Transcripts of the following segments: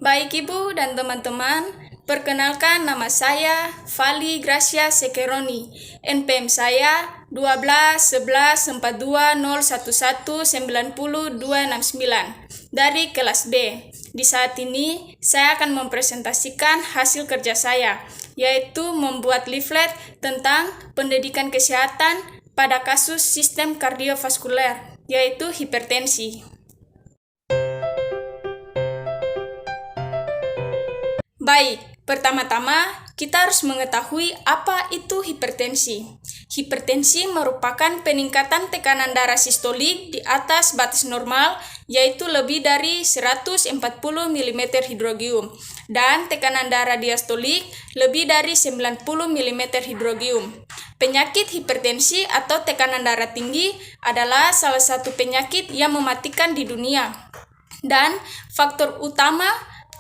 Baik Ibu dan teman-teman, perkenalkan nama saya Vali Gracia Sekeroni. NPM saya 12 11 420119029 dari kelas B. Di saat ini, saya akan mempresentasikan hasil kerja saya, yaitu membuat leaflet tentang pendidikan kesehatan pada kasus sistem kardiovaskuler, yaitu hipertensi. Baik, pertama-tama kita harus mengetahui apa itu hipertensi. Hipertensi merupakan peningkatan tekanan darah sistolik di atas batas normal, yaitu lebih dari 140 mm hidrogium, dan tekanan darah diastolik lebih dari 90 mm hidrogium. Penyakit hipertensi atau tekanan darah tinggi adalah salah satu penyakit yang mematikan di dunia. Dan faktor utama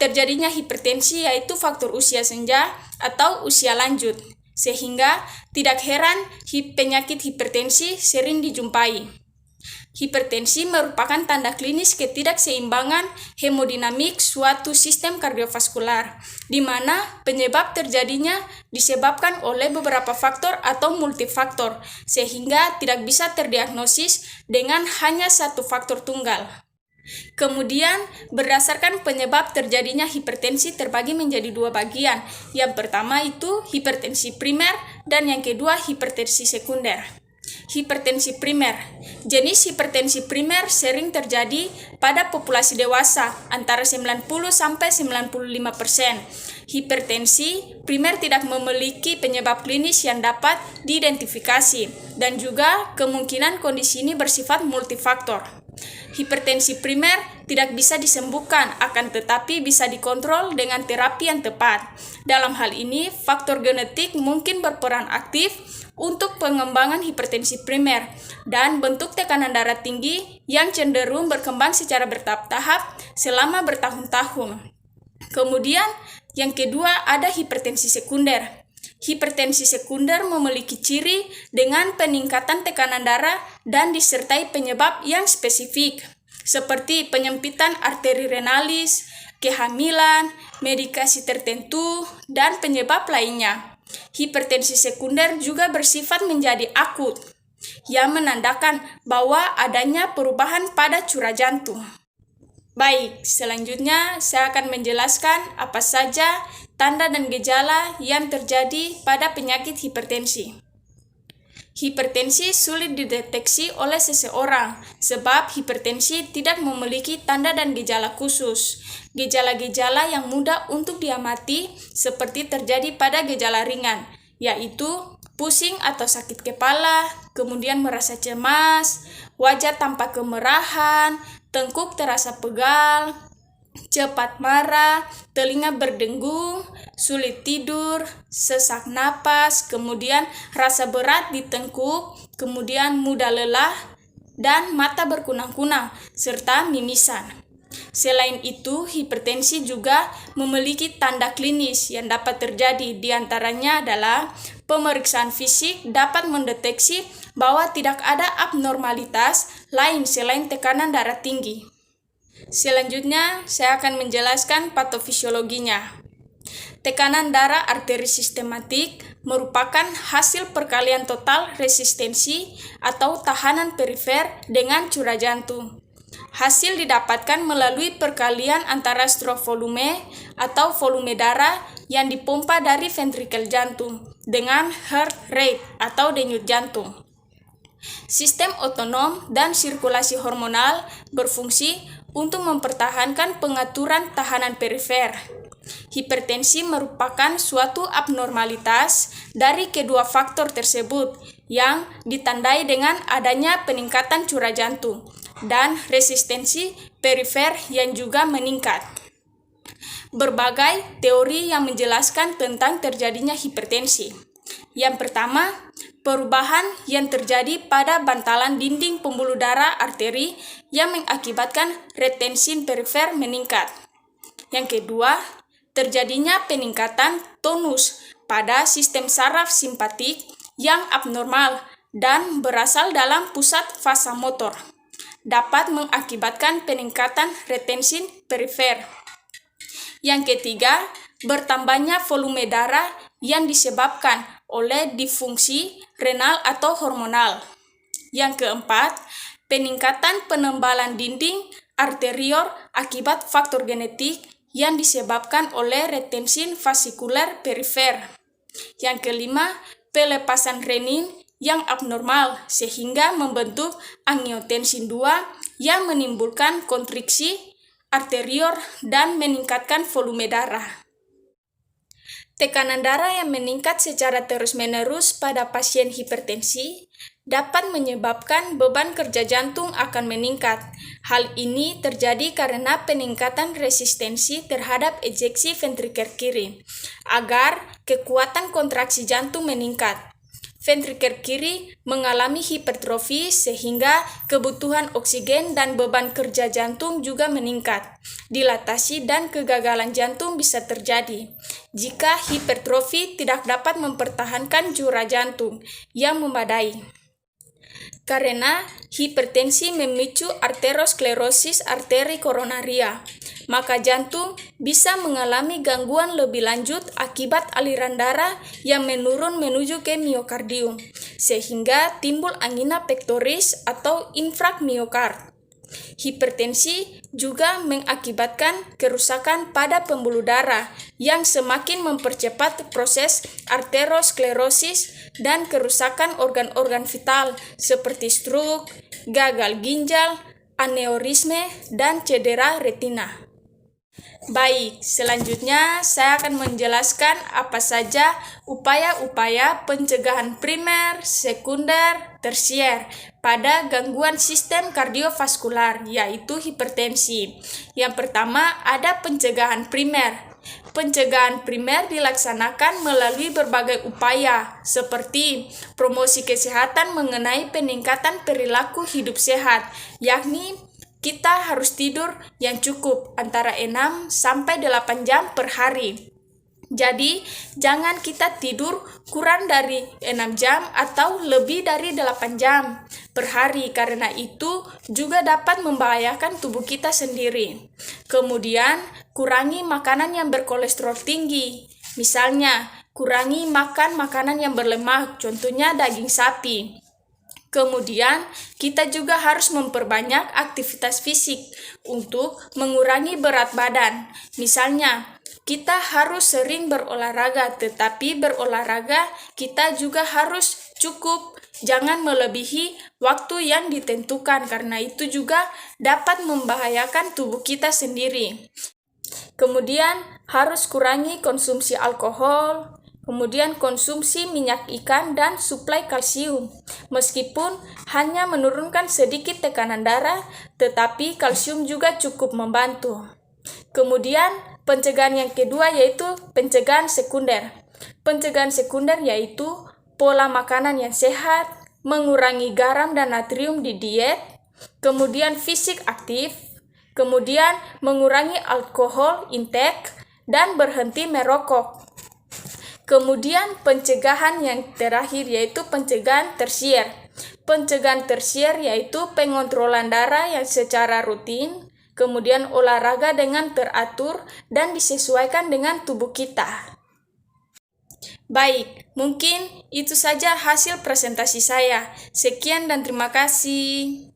terjadinya hipertensi yaitu faktor usia senja atau usia lanjut, sehingga tidak heran penyakit hipertensi sering dijumpai. Hipertensi merupakan tanda klinis ketidakseimbangan hemodinamik suatu sistem kardiovaskular, di mana penyebab terjadinya disebabkan oleh beberapa faktor atau multifaktor, sehingga tidak bisa terdiagnosis dengan hanya satu faktor tunggal. Kemudian, berdasarkan penyebab terjadinya hipertensi terbagi menjadi dua bagian. Yang pertama itu hipertensi primer dan yang kedua hipertensi sekunder. Hipertensi primer. Jenis hipertensi primer sering terjadi pada populasi dewasa antara 90-95%. Hipertensi primer tidak memiliki penyebab klinis yang dapat diidentifikasi dan juga kemungkinan kondisi ini bersifat multifaktor. Hipertensi primer tidak bisa disembuhkan, akan tetapi bisa dikontrol dengan terapi yang tepat. Dalam hal ini, faktor genetik mungkin berperan aktif untuk pengembangan hipertensi primer dan bentuk tekanan darah tinggi yang cenderung berkembang secara bertahap selama bertahun-tahun. Kemudian, yang kedua ada hipertensi sekunder. Hipertensi sekunder memiliki ciri dengan peningkatan tekanan darah dan disertai penyebab yang spesifik, seperti penyempitan arteri renalis, kehamilan, medikasi tertentu, dan penyebab lainnya. Hipertensi sekunder juga bersifat menjadi akut, yang menandakan bahwa adanya perubahan pada curah jantung. Baik, selanjutnya saya akan menjelaskan apa saja tanda dan gejala yang terjadi pada penyakit hipertensi. Hipertensi sulit dideteksi oleh seseorang sebab hipertensi tidak memiliki tanda dan gejala khusus. Gejala-gejala yang mudah untuk diamati seperti terjadi pada gejala ringan, yaitu pusing atau sakit kepala, kemudian merasa cemas, wajah tampak kemerahan, tengkuk terasa pegal, cepat marah, telinga berdengung, sulit tidur, sesak napas, kemudian rasa berat di tengkuk, kemudian mudah lelah, dan mata berkunang-kunang, serta mimisan. Selain itu, hipertensi juga memiliki tanda klinis yang dapat terjadi. Di antaranya adalah pemeriksaan fisik dapat mendeteksi bahwa tidak ada abnormalitas lain selain tekanan darah tinggi. Selanjutnya, saya akan menjelaskan patofisiologinya. Tekanan darah arteri sistematik merupakan hasil perkalian total resistensi atau tahanan perifer dengan curah jantung. Hasil didapatkan melalui perkalian antara stroke volume atau volume darah yang dipompa dari ventrikel jantung dengan heart rate atau denyut jantung. Sistem otonom dan sirkulasi hormonal berfungsi untuk mempertahankan pengaturan tahanan perifer. Hipertensi merupakan suatu abnormalitas dari kedua faktor tersebut yang ditandai dengan adanya peningkatan curah jantung dan resistensi perifer yang juga meningkat. Berbagai teori yang menjelaskan tentang terjadinya hipertensi. Yang pertama, perubahan yang terjadi pada bantalan dinding pembuluh darah arteri yang mengakibatkan retensin perifer meningkat. Yang kedua, terjadinya peningkatan tonus pada sistem saraf simpatik yang abnormal dan berasal dalam pusat vasomotor, dapat mengakibatkan peningkatan retensin perifer. Yang ketiga, bertambahnya volume darah yang disebabkan oleh disfungsi renal atau hormonal. Yang keempat, peningkatan penebalan dinding arterior akibat faktor genetik yang disebabkan oleh retensi vasikuler perifer. Yang kelima, pelepasan renin yang abnormal sehingga membentuk angiotensin 2 yang menimbulkan kontriksi arterior dan meningkatkan volume darah. Tekanan darah yang meningkat secara terus-menerus pada pasien hipertensi dapat menyebabkan beban kerja jantung akan meningkat. Hal ini terjadi karena peningkatan resistensi terhadap ejeksi ventrikel kiri, agar kekuatan kontraksi jantung meningkat. Ventrikel kiri mengalami hipertrofi sehingga kebutuhan oksigen dan beban kerja jantung juga meningkat. Dilatasi dan kegagalan jantung bisa terjadi jika hipertrofi tidak dapat mempertahankan jura jantung yang memadai. Karena hipertensi memicu arteriosklerosis arteri koronaria, maka jantung bisa mengalami gangguan lebih lanjut akibat aliran darah yang menurun menuju ke miokardium, sehingga timbul angina pectoris atau infrak miokard. Hipertensi juga mengakibatkan kerusakan pada pembuluh darah yang semakin mempercepat proses arteriosklerosis dan kerusakan organ-organ vital seperti stroke, gagal ginjal, aneurisme, dan cedera retina. Baik, selanjutnya saya akan menjelaskan apa saja upaya-upaya pencegahan primer, sekunder, tersier pada gangguan sistem kardiovaskular, yaitu hipertensi. Yang pertama, ada pencegahan primer. Pencegahan primer dilaksanakan melalui berbagai upaya, seperti promosi kesehatan mengenai peningkatan perilaku hidup sehat, yakni kita harus tidur yang cukup antara 6 sampai 8 jam per hari. Jadi, jangan kita tidur kurang dari 6 jam atau lebih dari 8 jam per hari, karena itu juga dapat membahayakan tubuh kita sendiri. Kemudian, kurangi makanan yang berkolesterol tinggi. Misalnya, kurangi makan makanan yang berlemak, contohnya daging sapi. Kemudian, kita juga harus memperbanyak aktivitas fisik untuk mengurangi berat badan. Misalnya, kita harus sering berolahraga, tetapi berolahraga kita juga harus cukup, jangan melebihi waktu yang ditentukan, karena itu juga dapat membahayakan tubuh kita sendiri. Kemudian, harus kurangi konsumsi alkohol, kemudian konsumsi minyak ikan dan suplai kalsium. Meskipun hanya menurunkan sedikit tekanan darah, tetapi kalsium juga cukup membantu. Kemudian pencegahan yang kedua yaitu pencegahan sekunder. Pencegahan sekunder yaitu pola makanan yang sehat, mengurangi garam dan natrium di diet, kemudian fisik aktif, kemudian mengurangi alkohol intake, dan berhenti merokok. Kemudian pencegahan yang terakhir yaitu pencegahan tersier. Pencegahan tersier yaitu pengontrolan darah yang secara rutin, kemudian olahraga dengan teratur dan disesuaikan dengan tubuh kita. Baik, mungkin itu saja hasil presentasi saya. Sekian dan terima kasih.